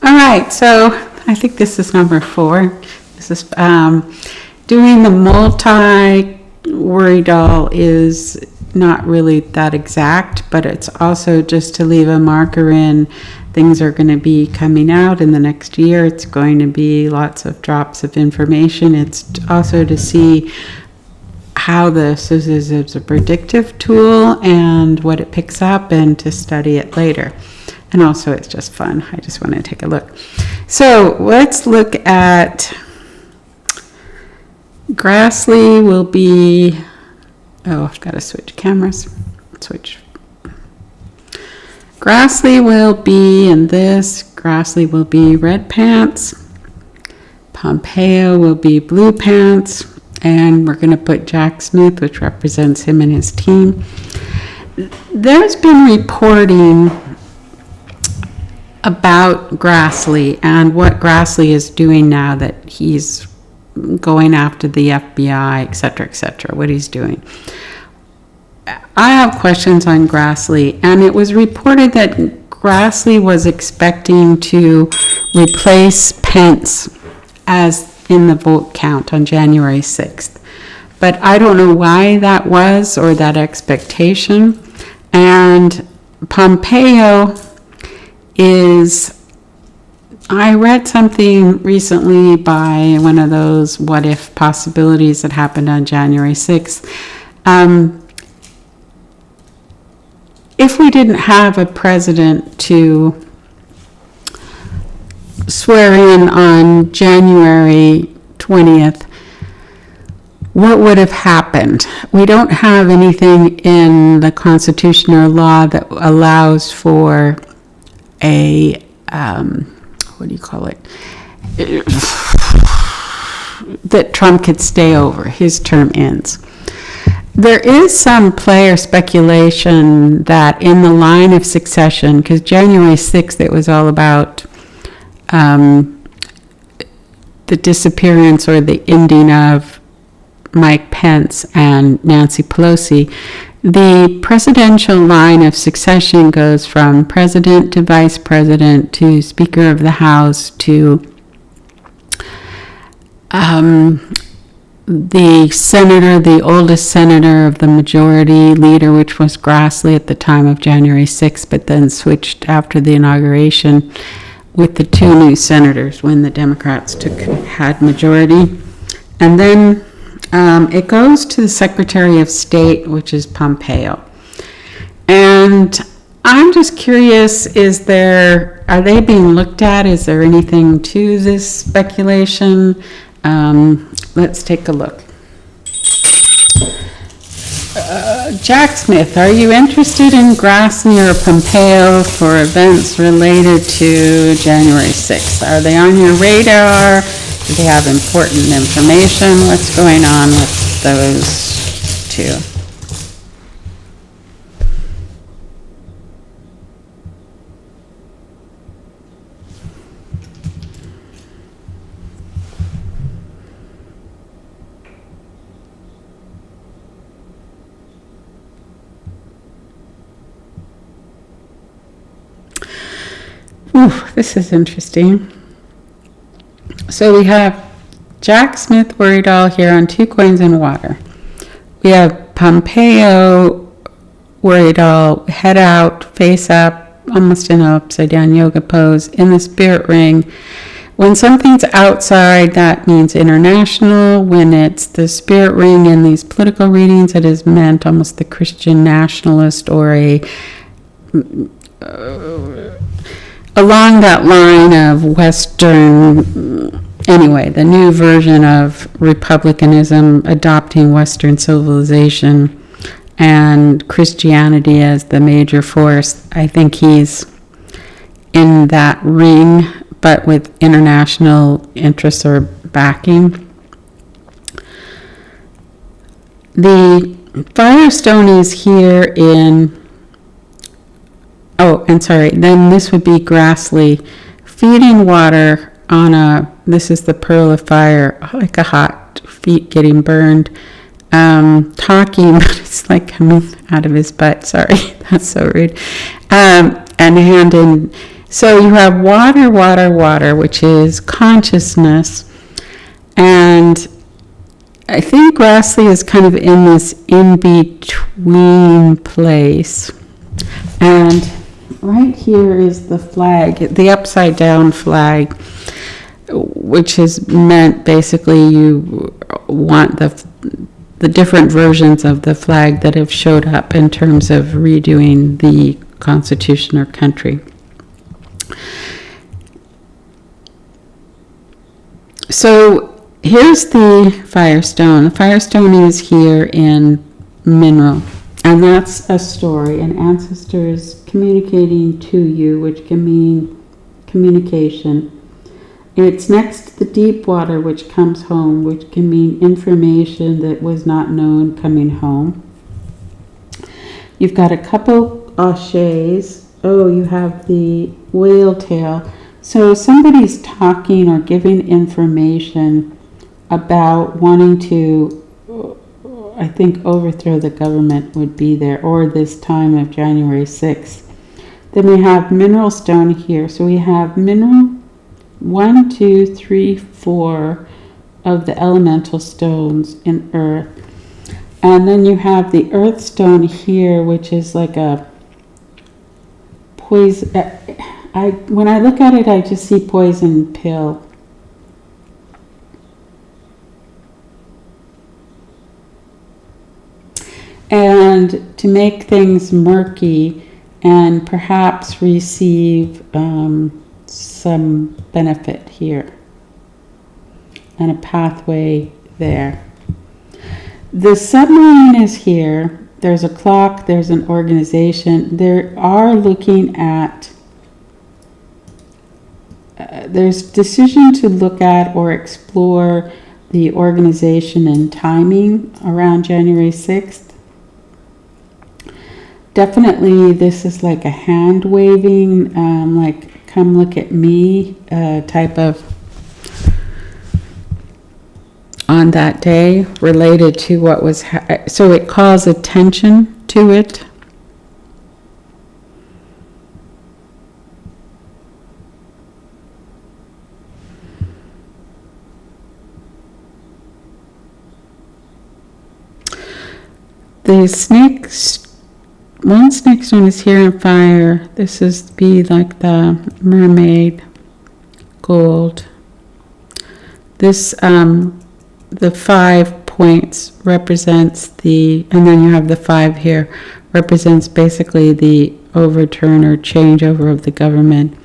All right, so I think this is number 4. This is doing the multi-worry doll is not really that exact, but it's also just to leave a marker in. Things are going to be coming out in the next year. It's going to be lots of drops of information. It's also to see how this is a predictive tool and what it picks up, and to study it later. And also it's just fun. I just want to take a look. So let's look at Grassley will be, I've got to switch cameras. Grassley will be in this. Grassley will be red pants. Pompeo will be blue pants. And we're going to put Jack Smith, which represents him and his team. There's been reporting about Grassley and what Grassley is doing now that he's going after the FBI, et cetera, what he's doing. I have questions on Grassley, and it was reported that Grassley was expecting to replace Pence as in the vote count on January 6th. But I don't know why that was, or that expectation. And Pompeo is, I read something recently by one of those what if possibilities that happened on January 6th. If we didn't have a president to swear in on January 20th, what would have happened? We don't have anything in the Constitution or law that allows for a, that Trump could stay over. His term ends. There is some play or speculation that in the line of succession, because January 6th, it was all about the disappearance or the ending of Mike Pence and Nancy Pelosi. The presidential line of succession goes from president to vice president to Speaker of the House to the senator, the oldest senator of the majority leader, which was Grassley at the time of January 6th, but then switched after the inauguration with the 2 new senators when the Democrats had majority. And then it goes to the Secretary of State, which is Pompeo. And I'm just curious, are they being looked at? Is there anything to this speculation? Let's take a look. Jack Smith, are you interested in Grassley or Pompeo for events related to January 6th? Are they on your radar? Do they have important information? What's going on with those 2? Ooh, this is interesting. So we have Jack Smith worry doll here on 2 coins in water. We have Pompeo worry doll, head out, face up, almost in an upside down yoga pose in the spirit ring. When something's outside, that means international. When it's the spirit ring in these political readings, it is meant almost the Christian nationalist or along that line of Western, anyway, the new version of republicanism adopting Western civilization and Christianity as the major force. I think he's in that ring, but with international interests or backing. The Firestone is here in, then this would be Grassley feeding water on this is the pearl of fire, like a hot feet getting burned, talking, but it's like coming out of his butt, sorry, that's so rude, and hand in So you have water, water, water, which is consciousness. And I think Grassley is kind of in this in-between place. And right here is the flag, the upside down flag, which is meant basically you want the different versions of the flag that have showed up in terms of redoing the Constitution or country. So here's the Firestone. The Firestone is here in Mineral, and that's a story, an ancestors communicating to you, which can mean communication. It's next to the deep water, which comes home, which can mean information that was not known coming home. You've got a couple ashes. Oh, you have the whale tail. So somebody's talking or giving information about wanting to, I think, overthrow the government would be there, or this time of January 6th. Then we have mineral stone here. So we have mineral 1, 2, 3, 4 of the elemental stones in earth. And then you have the earth stone here, which is like a poison. When I look at it, I just see poison pill. And to make things murky and perhaps receive some benefit here and a pathway there. The submarine is here. There's a clock, there's an organization. There are looking at, there's decision to look at or explore the organization and timing around January 6th. Definitely this is like a hand waving, like come look at me type of on that day related to what was, so it calls attention to it. The snakes, one snake stone is here in fire. This is be like the mermaid gold. This, the 5 points represents the, and then you have the 5 here, represents basically the overturn or changeover of the government.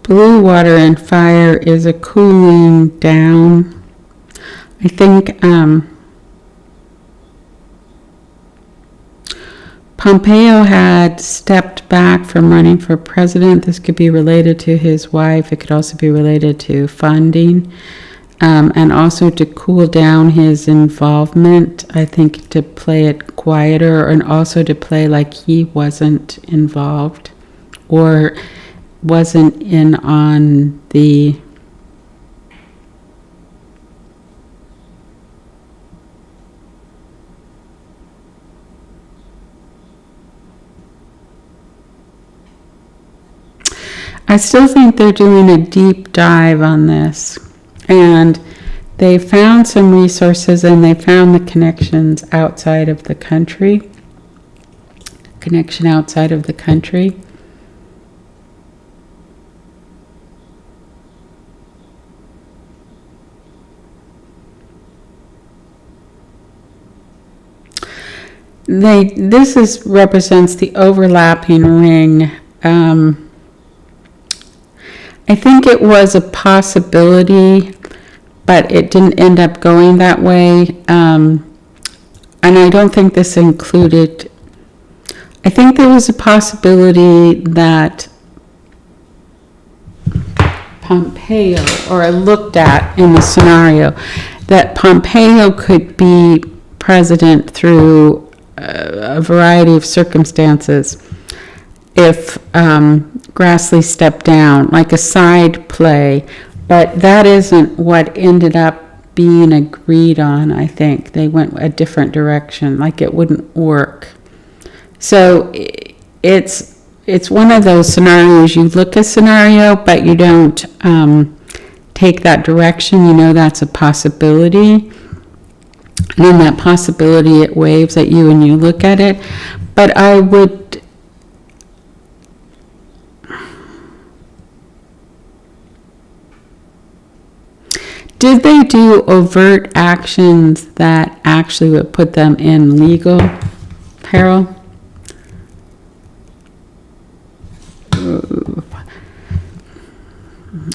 Blue water and fire is a cooling down. I think Pompeo had stepped back from running for president. This could be related to his wife. It could also be related to funding, and also to cool down his involvement. I think to play it quieter, and also to play like he wasn't involved or wasn't in on the I still think they're doing a deep dive on this, and they found some resources and they found the connections outside of the country, connection outside of the country. This represents the overlapping ring. I think it was a possibility, but it didn't end up going that way. And I don't think this included, I think there was a possibility that Pompeo, or I looked at in the scenario, that Pompeo could be president through a variety of circumstances if Grassley stepped down, like a side play, but that isn't what ended up being agreed on, I think. They went a different direction, like it wouldn't work. So it's one of those scenarios, you look a scenario, but you don't take that direction. You know that's a possibility. And in that possibility, it waves at you and you look at it. But I would... Did they do overt actions that actually would put them in legal peril?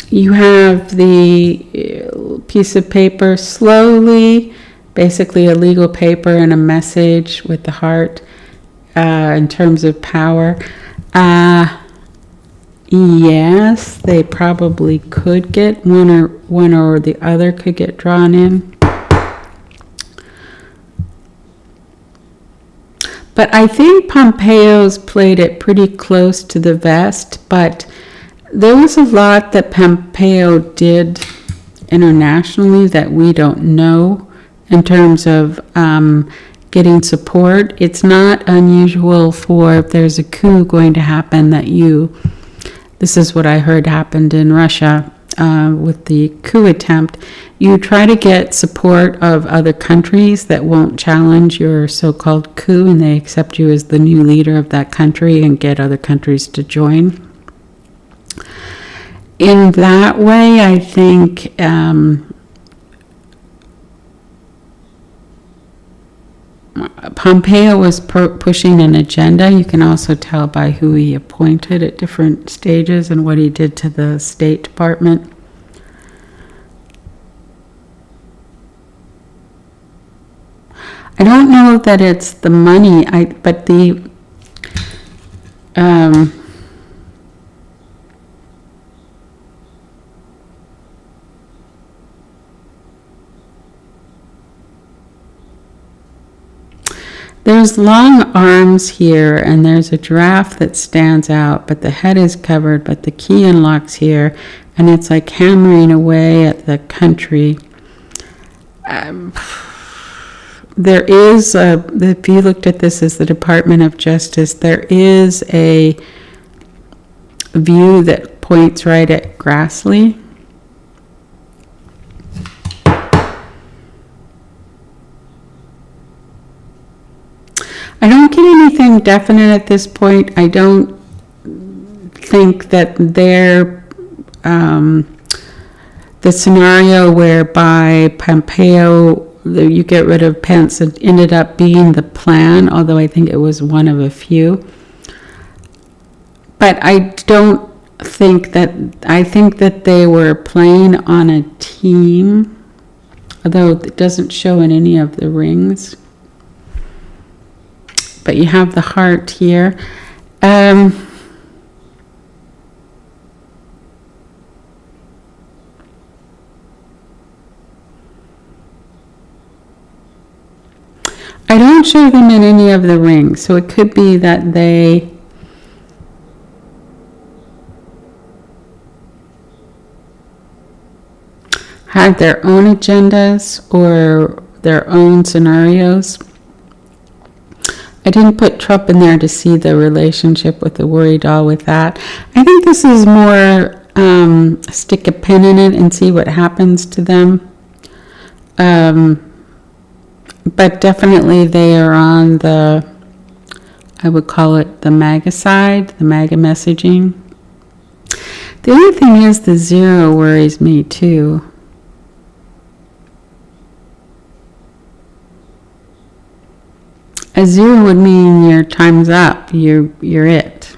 You have the piece of paper slowly, basically a legal paper and a message with the heart in terms of power. Yes, they probably could get one or the other could get drawn in. But I think Pompeo's played it pretty close to the vest, but there was a lot that Pompeo did internationally that we don't know in terms of getting support. It's not unusual for, if there's a coup going to happen, that this is what I heard happened in Russia with the coup attempt. You try to get support of other countries that won't challenge your so-called coup, and they accept you as the new leader of that country and get other countries to join. In that way, I think Pompeo was pushing an agenda. You can also tell by who he appointed at different stages and what he did to the State Department. I don't know that it's the money, but the there's long arms here, and there's a giraffe that stands out, but the head is covered, but the key unlocks here, and it's like hammering away at the country. There is, if you looked at this as the Department of Justice, there is a view that points right at Grassley. I don't get anything definite at this point. I don't think that the scenario whereby Pompeo, you get rid of Pence, it ended up being the plan, although I think it was one of a few. But I don't think that, I think that they were playing on a team, although it doesn't show in any of the rings. But you have the heart here. I don't show them in any of the rings, so it could be that they had their own agendas or their own scenarios. I didn't put Trump in there to see the relationship with the worry doll with that. I think this is more stick a pin in it and see what happens to them. But definitely they are on the, I would call it the MAGA side, the MAGA messaging. The only thing is the 0 worries me too. A 0 would mean your time's up, you're it.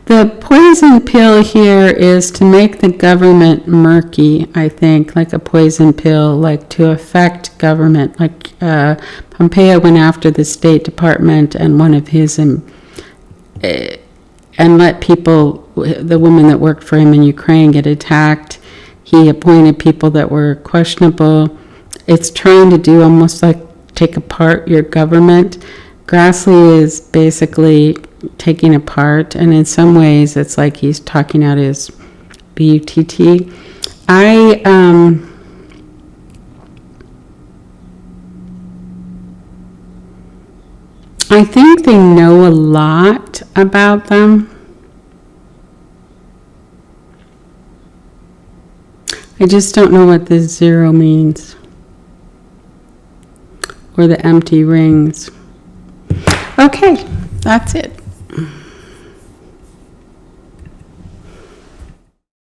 The poison pill here is to make the government murky, I think, like a poison pill, like to affect government. Like Pompeo went after the State Department, and one of his and let people, the women that worked for him in Ukraine, get attacked. He appointed people that were questionable. It's trying to do almost like take apart your government. Grassley is basically taking apart, and in some ways it's like he's talking out his BUTT. I think they know a lot about them. I just don't know what the 0 means. Or the empty rings. Okay, that's it.